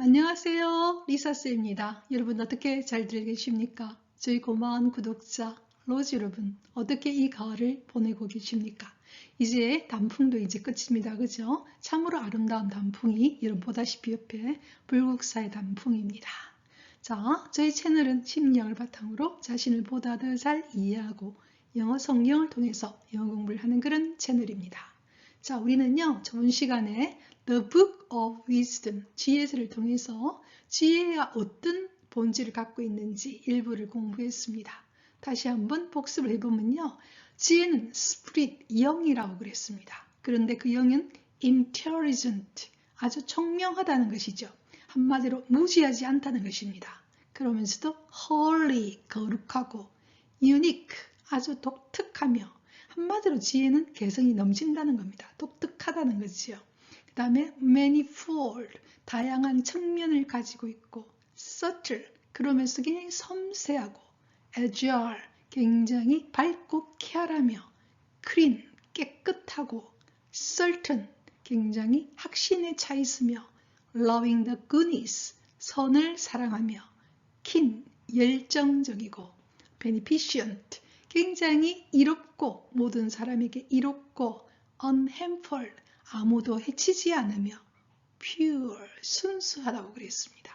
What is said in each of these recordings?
안녕하세요. 리사스입니다. 여러분 어떻게 잘들 계십니까? 저희 고마운 구독자 로즈 여러분 어떻게 이 가을을 보내고 계십니까? 이제 단풍도 이제 끝입니다. 그죠? 참으로 아름다운 단풍이 여러분 보다시피 옆에 불국사의 단풍입니다. 자, 저희 채널은 심리학을 바탕으로 자신을 보다 더 잘 이해하고 영어 성경을 통해서 영어 공부를 하는 그런 채널입니다. 자, 우리는요, 저번 시간에 The Book of Wisdom, 지혜서를 통해서 지혜가 어떤 본질을 갖고 있는지 일부를 공부했습니다. 다시 한번 복습을 해보면요, 지혜는 spirit, 영이라고 그랬습니다. 그런데 그 영은 intelligent, 아주 총명하다는 것이죠. 한마디로 무지하지 않다는 것입니다. 그러면서도 holy, 거룩하고 unique, 아주 독특하며 한마디로 지혜는 개성이 넘친다는 겁니다. 독특하다는 거지요. 그 다음에 manifold, 다양한 측면을 가지고 있고 subtle, 그러면서 굉장히 섬세하고 agile, 굉장히 밝고 쾌활하며 clean, 깨끗하고 certain, 굉장히 확신에 차 있으며 loving the goodness, 선을 사랑하며 keen, 열정적이고 beneficent, 굉장히 이롭고 모든 사람에게 이롭고 unhampered, 아무도 해치지 않으며 pure, 순수하다고 그랬습니다.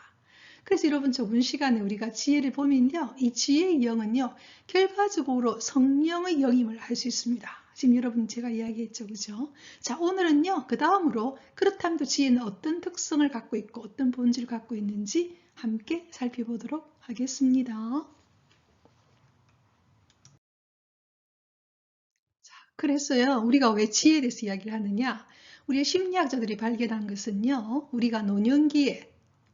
그래서 여러분 저번 시간에 우리가 지혜를 보면요, 이 지혜의 영은요, 결과적으로 성령의 영임을 알 수 있습니다. 지금 여러분 제가 이야기했죠, 그죠? 자, 오늘은요, 그 다음으로 그렇다면 또 지혜는 어떤 특성을 갖고 있고 어떤 본질을 갖고 있는지 함께 살펴보도록 하겠습니다. 그래서요, 우리가 왜 지혜에 대해서 이야기를 하느냐? 우리 심리학자들이 발견한 것은요, 우리가 노년기에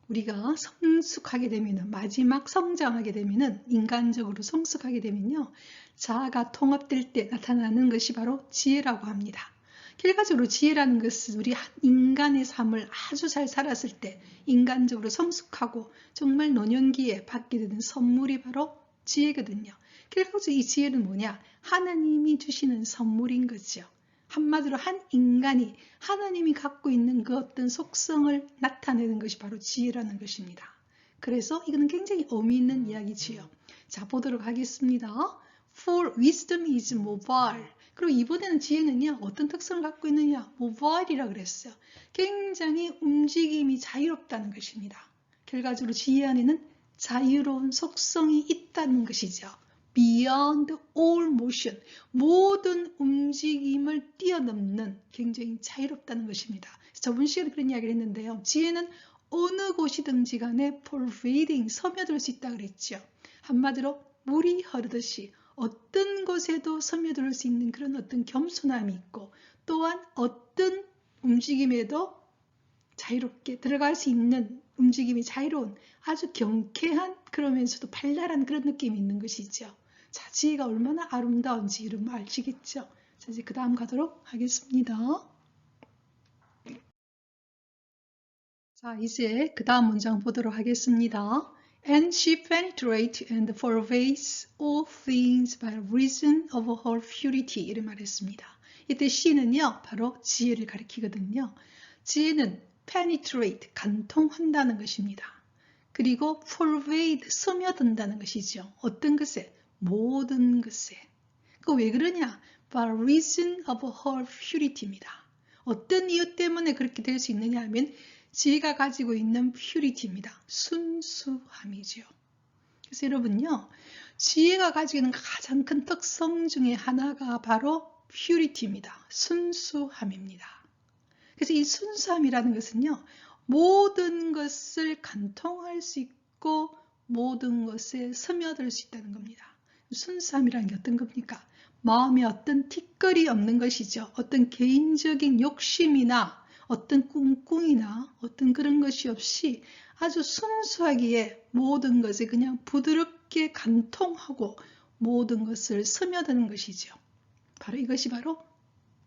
우리가 성숙하게 되면은, 마지막 성장하게 되면은, 인간적으로 성숙하게 되면요, 자아가 통합될 때 나타나는 것이 바로 지혜라고 합니다. 결과적으로 지혜라는 것은 우리 인간의 삶을 아주 잘 살았을 때 인간적으로 성숙하고 정말 노년기에 받게 되는 선물이 바로 지혜거든요. 결국적으로 이 지혜는 뭐냐? 하나님이 주시는 선물인 거죠. 한마디로 한 인간이 하나님이 갖고 있는 그 어떤 속성을 나타내는 것이 바로 지혜라는 것입니다. 그래서 이거는 굉장히 의미 있는 이야기지요. 자, 보도록 하겠습니다. For wisdom is mobile. 그리고 이번에는 지혜는요, 어떤 특성을 갖고 있느냐? mobile이라 그랬어요. 굉장히 움직임이 자유롭다는 것입니다. 결과적으로 지혜 안에는 자유로운 속성이 있다는 것이죠. Beyond all motion, 모든 움직임을 뛰어넘는 굉장히 자유롭다는 것입니다. 저번 시간에 그런 이야기를 했는데요. 지혜는 어느 곳이든지 간에 pervading, 스며들 수 있다고 그랬죠. 한마디로 물이 흐르듯이 어떤 곳에도 스며들 수 있는 그런 어떤 겸손함이 있고, 또한 어떤 움직임에도 자유롭게 들어갈 수 있는, 움직임이 자유로운 아주 경쾌한, 그러면서도 발랄한 그런 느낌이 있는 것이죠. 자, 지혜가 얼마나 아름다운지 여러분 아시겠죠? 자, 이제 그 다음 가도록 하겠습니다. 자, 이제 그 다음 문장 보도록 하겠습니다. And she penetrates and pervades all things by reason of her purity. 이를 말했습니다. 이때 she는요, 바로 지혜를 가리키거든요. 지혜는 penetrate, 간통한다는 것입니다. 그리고 pervade, 스며든다는 것이죠. 어떤 것에? 모든 것에. 그 왜 그러냐? By reason of her purity입니다. 어떤 이유 때문에 그렇게 될 수 있느냐 하면 지혜가 가지고 있는 purity입니다. 순수함이죠. 그래서 여러분요, 지혜가 가지고 있는 가장 큰 특성 중에 하나가 바로 purity입니다. 순수함입니다. 그래서 이 순수함이라는 것은요, 모든 것을 간통할 수 있고 모든 것에 스며들 수 있다는 겁니다. 순수함이라는 게 어떤 겁니까? 마음에 어떤 티끌이 없는 것이죠. 어떤 개인적인 욕심이나 어떤 꿍꿍이나 어떤 그런 것이 없이 아주 순수하기에 모든 것을 그냥 부드럽게 간통하고 모든 것을 스며드는 것이죠. 바로 이것이 바로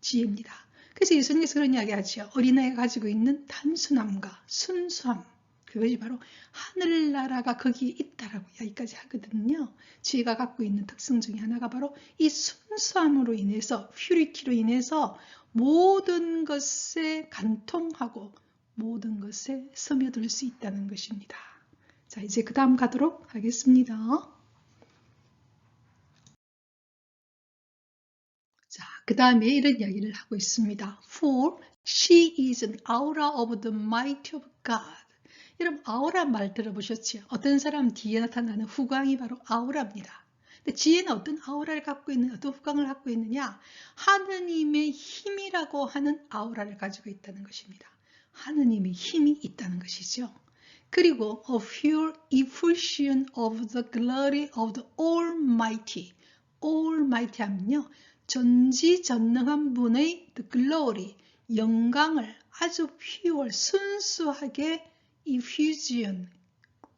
지혜입니다. 그래서 예수님께서 그런 이야기 하죠. 어린아이가 가지고 있는 단순함과 순수함, 그것이 바로 하늘나라가 거기에 있다라고 이야기까지 하거든요. 지혜가 갖고 있는 특성 중에 하나가 바로 이 순수함으로 인해서, 퓨리티로 인해서 모든 것에 간통하고 모든 것에 스며들 수 있다는 것입니다. 자, 이제 그 다음 가도록 하겠습니다. 자, 그 다음에 이런 이야기를 하고 있습니다. For she is an aura of the might of God. 여러분, 아우라 말 들어보셨죠? 어떤 사람 뒤에 나타나는 후광이 바로 아우라입니다. 근데 지혜는 어떤 아우라를 갖고 있는, 어떤 후광을 갖고 있느냐? 하느님의 힘이라고 하는 아우라를 가지고 있다는 것입니다. 하느님의 힘이 있다는 것이죠. 그리고 a pure effusion of the glory of the Almighty. Almighty 하면요, 전지전능한 분의 the glory, 영광을 아주 pure, 순수하게 effusion,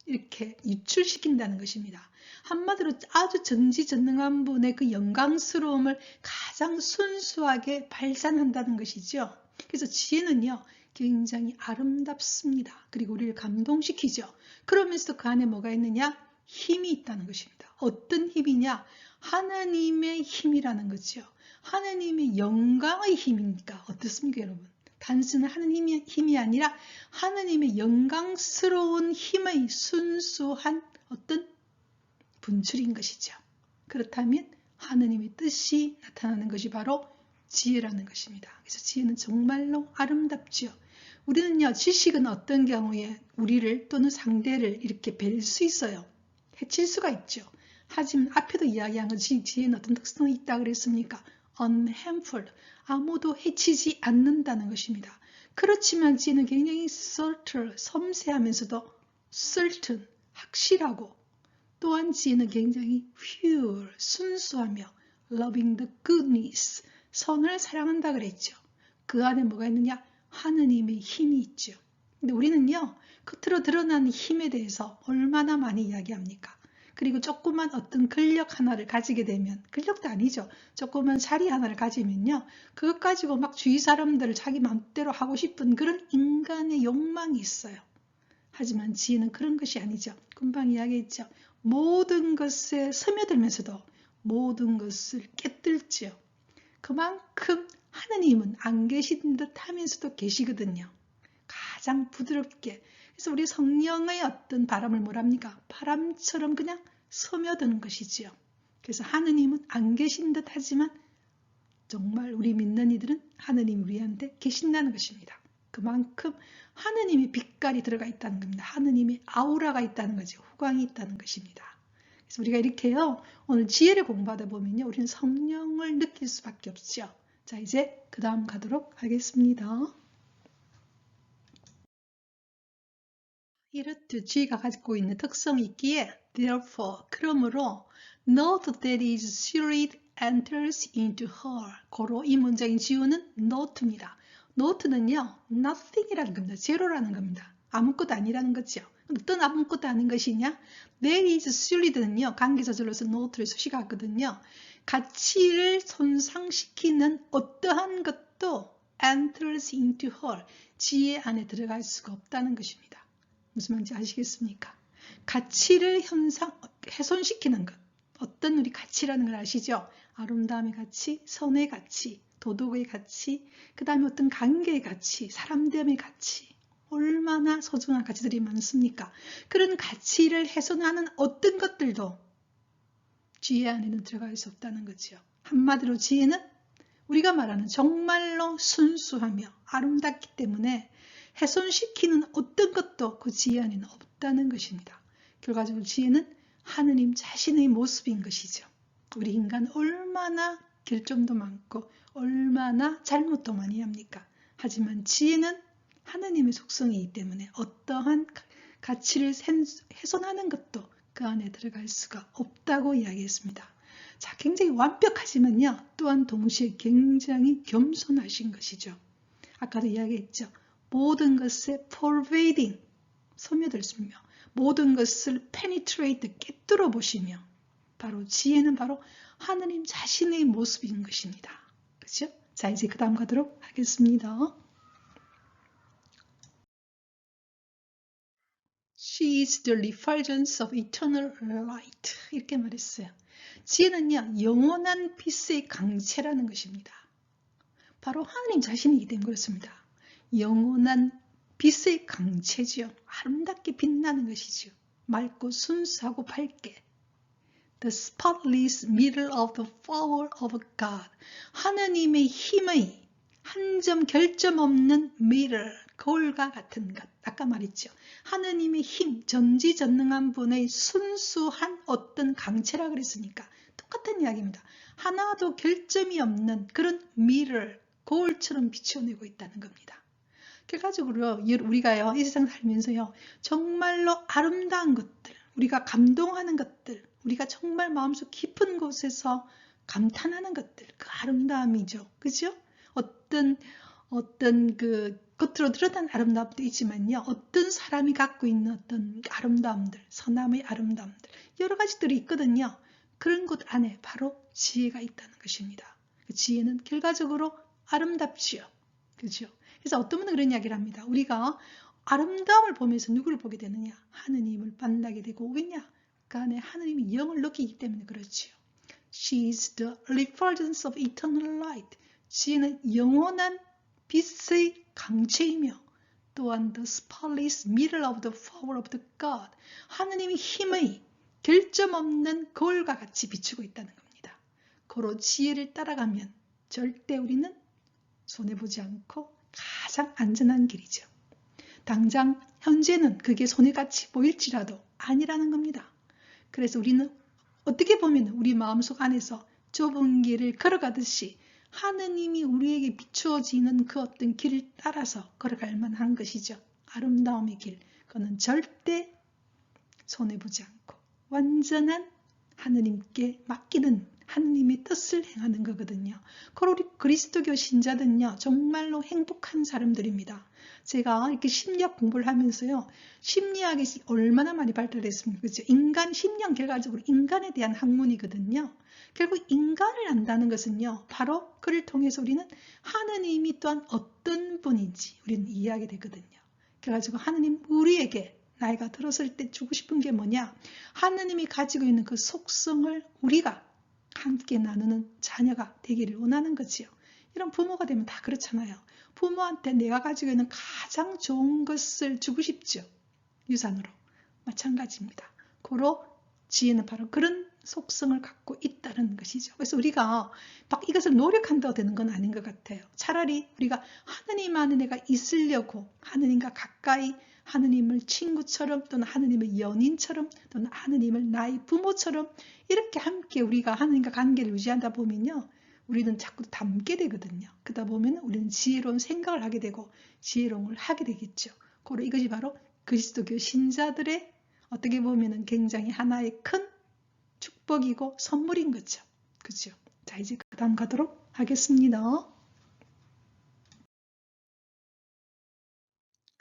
이렇게 유출시킨다는 것입니다. 한마디로 아주 전지전능한 분의 그 영광스러움을 가장 순수하게 발산한다는 것이죠. 그래서 지혜는요, 굉장히 아름답습니다. 그리고 우리를 감동시키죠. 그러면서도 그 안에 뭐가 있느냐? 힘이 있다는 것입니다. 어떤 힘이냐? 하나님의 힘이라는 거죠. 하나님의 영광의 힘이니까 어떻습니까, 여러분? 단순한 하나님의 힘이 아니라 하나님의 영광스러운 힘의 순수한 어떤 분출인 것이죠. 그렇다면 하나님의 뜻이 나타나는 것이 바로 지혜라는 것입니다. 그래서 지혜는 정말로 아름답죠. 우리는요, 지식은 어떤 경우에 우리를 또는 상대를 이렇게 뵐 수 있어요. 해칠 수가 있죠. 하지만 앞에도 이야기한 것이 지혜는 어떤 특성이 있다고 그랬습니까? unharmful, 아무도 해치지 않는다는 것입니다. 그렇지만 지혜는 굉장히 subtle, 섬세하면서도 certain, 확실하고, 또한 지혜는 굉장히 pure, 순수하며 loving the goodness, 선을 사랑한다 그랬죠. 그 안에 뭐가 있느냐? 하느님의 힘이 있죠. 근데 우리는요, 겉으로 드러나는 힘에 대해서 얼마나 많이 이야기합니까? 그리고 조그만 어떤 근력 하나를 가지게 되면, 근력도 아니죠. 조그만 자리 하나를 가지면요, 그것 가지고 막 주위 사람들을 자기 마음대로 하고 싶은 그런 인간의 욕망이 있어요. 하지만 지혜는 그런 것이 아니죠. 금방 이야기했죠. 모든 것에 스며들면서도 모든 것을 깨뜨리죠. 그만큼 하느님은 안 계신 듯 하면서도 계시거든요. 가장 부드럽게. 그래서 우리 성령의 어떤 바람을 뭐랍니까? 바람처럼 그냥 스며드는 것이지요. 그래서 하느님은 안 계신 듯 하지만 정말 우리 믿는 이들은 하느님이 우리한테 계신다는 것입니다. 그만큼 하느님의 빛깔이 들어가 있다는 겁니다. 하느님의 아우라가 있다는 거죠. 후광이 있다는 것입니다. 그래서 우리가 이렇게요, 오늘 지혜를 공부하다 보면요, 우리는 성령을 느낄 수밖에 없죠. 자, 이제 그 다음 가도록 하겠습니다. 이렇듯 지혜가 가지고 있는 특성이 있기에 therefore, 그러므로 note that is spirit enters into her. 고로 이 문장의 지우는 note입니다. note는요, nothing이라는 겁니다. 제로라는 겁니다. 아무것도 아니라는 거죠. 어떤 아무것도 아닌 것이냐? that is spirit는요, 관계사절로서 note를 수식하거든요. 가치를 손상시키는 어떠한 것도 enters into her. 지혜 안에 들어갈 수가 없다는 것입니다. 무슨 말인지 아시겠습니까? 가치를 훼손시키는 것. 어떤 우리 가치라는 걸 아시죠? 아름다움의 가치, 선의 가치, 도덕의 가치, 그 다음에 어떤 관계의 가치, 사람됨의 가치. 얼마나 소중한 가치들이 많습니까? 그런 가치를 훼손하는 어떤 것들도 지혜 안에는 들어갈 수 없다는 거죠. 한마디로 지혜는 우리가 말하는 정말로 순수하며 아름답기 때문에 훼손시키는 어떤 것도 그 지혜 안에는 없다는 것입니다. 결과적으로 지혜는 하느님 자신의 모습인 것이죠. 우리 인간 얼마나 결점도 많고 얼마나 잘못도 많이 합니까? 하지만 지혜는 하느님의 속성이기 때문에 어떠한 가치를 훼손하는 것도 그 안에 들어갈 수가 없다고 이야기했습니다. 자, 굉장히 완벽하지만요, 또한 동시에 굉장히 겸손하신 것이죠. 아까도 이야기했죠. 모든 것에 pervading, 스며들으며 모든 것을 penetrate, 깨뚫어 보시며 바로 지혜는 바로 하느님 자신의 모습인 것입니다. 그렇죠? 자, 이제 그 다음 가도록 하겠습니다. She is the refulgence of eternal light. 이렇게 말했어요. 지혜는요, 영원한 빛의 강체라는 것입니다. 바로 하나님 자신이기 때문에 그렇습니다. 영원한 빛의 강체지요. 아름답게 빛나는 것이죠. 맑고 순수하고 밝게. The spotless mirror of the power of God. 하느님의 힘의 한 점 결점 없는 mirror, 거울과 같은 것. 아까 말했죠. 하느님의 힘, 전지전능한 분의 순수한 어떤 강체라 그랬으니까 똑같은 이야기입니다. 하나도 결점이 없는 그런 mirror, 거울처럼 비춰내고 있다는 겁니다. 결과적으로 우리가요, 이 세상 살면서요, 정말로 아름다운 것들, 우리가 감동하는 것들, 우리가 정말 마음속 깊은 곳에서 감탄하는 것들, 그 아름다움이죠. 그죠? 어떤 그 겉으로 드러난 아름다움도 있지만요, 어떤 사람이 갖고 있는 어떤 아름다움들, 선함의 아름다움들, 여러 가지들이 있거든요. 그런 것 안에 바로 지혜가 있다는 것입니다. 그 지혜는 결과적으로 아름답지요. 그죠? 그래서 어떤 분은 그런 이야기를 합니다. 우리가 아름다움을 보면서 누구를 보게 되느냐? 하느님을 만나게 되고, 왜냐? 그 안에 하느님의 영을 느끼기 때문에 그렇지요. She is the refulgence of eternal light. 지혜는 영원한 빛의 강체이며 또한 the spotless mirror of the power of the God. 하느님의 힘의 결점 없는 거울과 같이 비추고 있다는 겁니다. 고로 지혜를 따라가면 절대 우리는 손해보지 않고 가장 안전한 길이죠. 당장 현재는 그게 손해같이 보일지라도 아니라는 겁니다. 그래서 우리는 어떻게 보면 우리 마음속 안에서 좁은 길을 걸어가듯이 하느님이 우리에게 비추어지는 그 어떤 길을 따라서 걸어갈 만한 것이죠. 아름다움의 길. 그거는 절대 손해보지 않고 완전한 하느님께 맡기는 하느님의 뜻을 행하는 거거든요. 그리고 우리 그리스도교 신자들은요, 정말로 행복한 사람들입니다. 제가 이렇게 심리학 공부를 하면서요, 심리학이 얼마나 많이 발달했습니까? 그렇죠? 인간 심리학 결과적으로 인간에 대한 학문이거든요. 결국 인간을 안다는 것은요, 바로 그를 통해서 우리는 하느님이 또한 어떤 분인지 우리는 이해하게 되거든요. 그래가지고 하느님 우리에게 나이가 들었을 때 주고 싶은 게 뭐냐? 하느님이 가지고 있는 그 속성을 우리가 함께 나누는 자녀가 되기를 원하는 거지요. 이런 부모가 되면 다 그렇잖아요. 부모한테 내가 가지고 있는 가장 좋은 것을 주고 싶죠. 유산으로. 마찬가지입니다. 고로 지혜는 바로 그런 속성을 갖고 있다는 것이죠. 그래서 우리가 막 이것을 노력한다고 되는 건 아닌 것 같아요. 차라리 우리가 하느님 안에 내가 있으려고 하느님과 가까이 하느님을 친구처럼 또는 하느님의 연인처럼 또는 하느님을 나의 부모처럼 이렇게 함께 우리가 하느님과 관계를 유지하다 보면요. 우리는 자꾸 닮게 되거든요. 그러다 보면 우리는 지혜로운 생각을 하게 되고 지혜로운 걸 하게 되겠죠. 그리고 이것이 바로 그리스도교 신자들의 어떻게 보면 굉장히 하나의 큰 축복이고 선물인 거죠. 그죠? 자, 이제 그 다음 가도록 하겠습니다.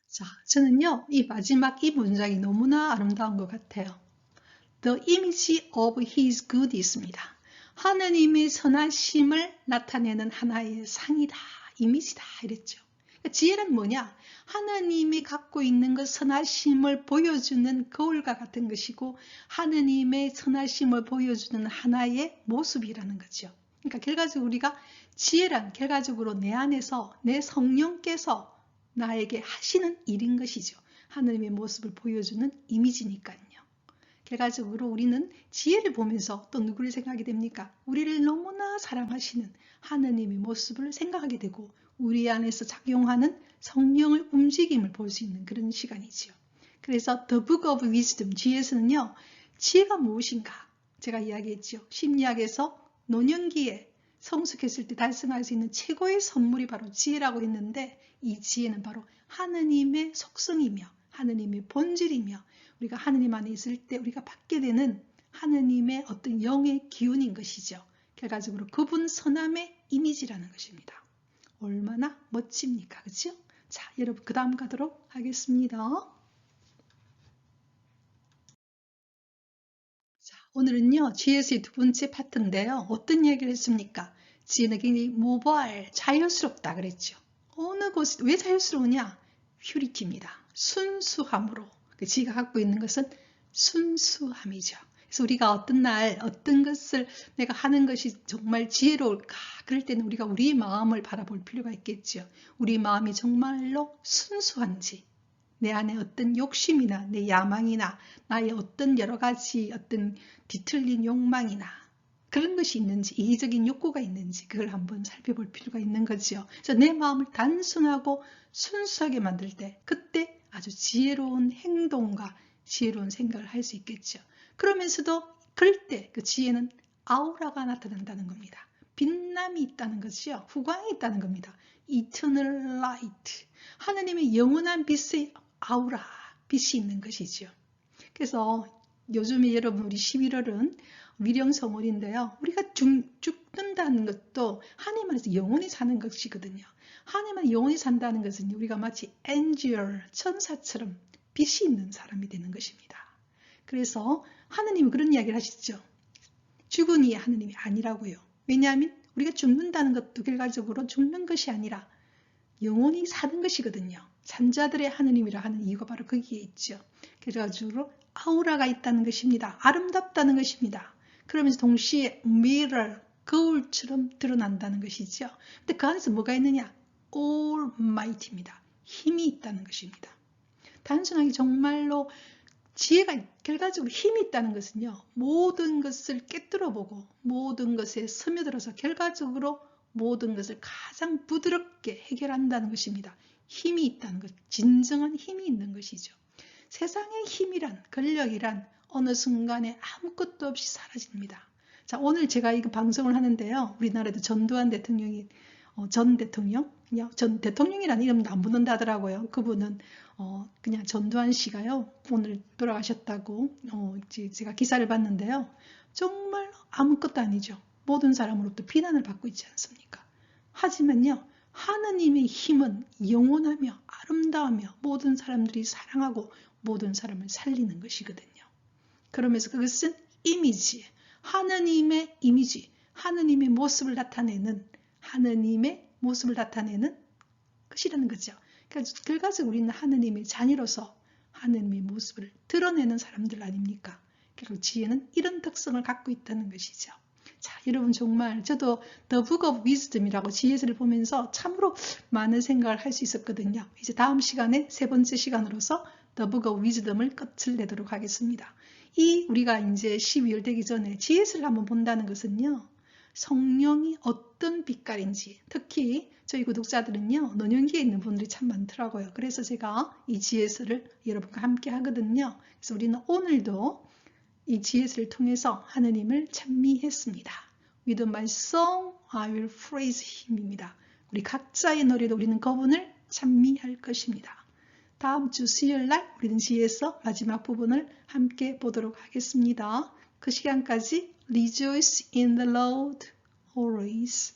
자, 저는요, 이 마지막 이 문장이 너무나 아름다운 것 같아요. The image of his goodness입니다. 하느님의 선하심을 나타내는 하나의 상이다, 이미지다 이랬죠. 지혜는 뭐냐? 하느님이 갖고 있는 그 선하심을 보여주는 거울과 같은 것이고 하느님의 선하심을 보여주는 하나의 모습이라는 거죠. 그러니까 결과적으로 우리가 지혜란 결과적으로 내 안에서 내 성령께서 나에게 하시는 일인 것이죠. 하느님의 모습을 보여주는 이미지니까요. 결과적으로 우리는 지혜를 보면서 또 누구를 생각하게 됩니까? 우리를 너무나 사랑하시는 하느님의 모습을 생각하게 되고 우리 안에서 작용하는 성령의 움직임을 볼 수 있는 그런 시간이지요. 그래서 The Book of Wisdom, 지혜에서는요. 지혜가 무엇인가? 제가 이야기했죠. 심리학에서 노년기에 성숙했을 때 달성할 수 있는 최고의 선물이 바로 지혜라고 했는데 이 지혜는 바로 하느님의 속성이며 하느님의 본질이며 우리가 하느님 안에 있을 때 우리가 받게 되는 하느님의 어떤 영의 기운인 것이죠. 결과적으로 그분 선함의 이미지라는 것입니다. 얼마나 멋집니까? 그렇죠? 자, 여러분 그 다음 가도록 하겠습니다. 자, 오늘은요. 지혜의 두 번째 파트인데요. 어떤 얘기를 했습니까? 지혜는 굉장히 모발, 자유스럽다 그랬죠. 어느 곳이 왜 자유스러우냐? 퓨리티입니다. 순수함으로. 그 지혜가 갖고 있는 것은 순수함이죠. 그래서 우리가 어떤 날 어떤 것을 내가 하는 것이 정말 지혜로울까? 그럴 때는 우리가 우리 마음을 바라볼 필요가 있겠죠. 우리 마음이 정말로 순수한지, 내 안에 어떤 욕심이나 내 야망이나 나의 어떤 여러 가지 어떤 뒤틀린 욕망이나 그런 것이 있는지, 이기적인 욕구가 있는지 그걸 한번 살펴볼 필요가 있는 거죠. 그래서 내 마음을 단순하고 순수하게 만들 때 그때 아주 지혜로운 행동과 지혜로운 생각을 할 수 있겠죠. 그러면서도 그럴 때 그 지혜는 아우라가 나타난다는 겁니다. 빛남이 있다는 것이요. 후광이 있다는 겁니다. Eternal light. 하느님의 영원한 빛의 아우라, 빛이 있는 것이죠. 그래서 요즘에 여러분 우리 11월은 위령성월인데요. 우리가 죽는다는 것도 하나님 안에서 영원히 사는 것이거든요. 하나님 안에 영원히 산다는 것은 우리가 마치 엔젤, 천사처럼 빛이 있는 사람이 되는 것입니다. 그래서 하느님은 그런 이야기를 하시죠. 죽은 이의 하느님이 아니라고요. 왜냐하면 우리가 죽는다는 것도 결과적으로 죽는 것이 아니라 영원히 사는 것이거든요. 산자들의 하느님이라 하는 이유가 바로 거기에 있죠. 그래가지고 아우라가 있다는 것입니다. 아름답다는 것입니다. 그러면서 동시에 mirror, 거울처럼 드러난다는 것이죠. 근데 그 안에서 뭐가 있느냐? Almighty입니다. 힘이 있다는 것입니다. 단순하게 정말로 지혜가 결과적으로 힘이 있다는 것은요. 모든 것을 깨뜨려보고 모든 것에 스며들어서 결과적으로 모든 것을 가장 부드럽게 해결한다는 것입니다. 힘이 있다는 것, 진정한 힘이 있는 것이죠. 세상의 힘이란, 권력이란 어느 순간에 아무것도 없이 사라집니다. 자, 오늘 제가 이거 방송을 하는데요. 우리나라도 전두환 대통령이 전 대통령이라는 이름도 안 붙는다 하더라고요. 그분은 그냥 전두환 씨가요. 오늘 돌아가셨다고 제가 기사를 봤는데요. 정말 아무것도 아니죠. 모든 사람으로부터 비난을 받고 있지 않습니까? 하지만요. 하느님의 힘은 영원하며 아름다우며 모든 사람들이 사랑하고 모든 사람을 살리는 것이거든요. 그러면서 그것은 이미지, 하느님의 이미지, 하느님의 모습을 나타내는 것이라는 거죠. 그러니까 결과적으로 우리는 하느님의 자녀로서 하느님의 모습을 드러내는 사람들 아닙니까? 결국 지혜는 이런 특성을 갖고 있다는 것이죠. 자, 여러분 정말 저도 The Book of Wisdom이라고 지혜서를 보면서 참으로 많은 생각을 할 수 있었거든요. 이제 다음 시간에 세 번째 시간으로서 The Book of Wisdom을 끝을 내도록 하겠습니다. 우리가 이제 12월 되기 전에 지혜서를 한번 본다는 것은요. 성령이 어떤 빛깔인지, 특히 저희 구독자들은요. 노년기에 있는 분들이 참 많더라고요. 그래서 제가 이 지혜서를 여러분과 함께 하거든요. 그래서 우리는 오늘도 이 지혜서를 통해서 하느님을 찬미했습니다. With my song I will praise him입니다. 우리 각자의 노래로 우리는 그분을 찬미할 것입니다. 다음 주 수요일 날 우리는 지혜서 마지막 부분을 함께 보도록 하겠습니다. 그 시간까지 Rejoice in the Lord always.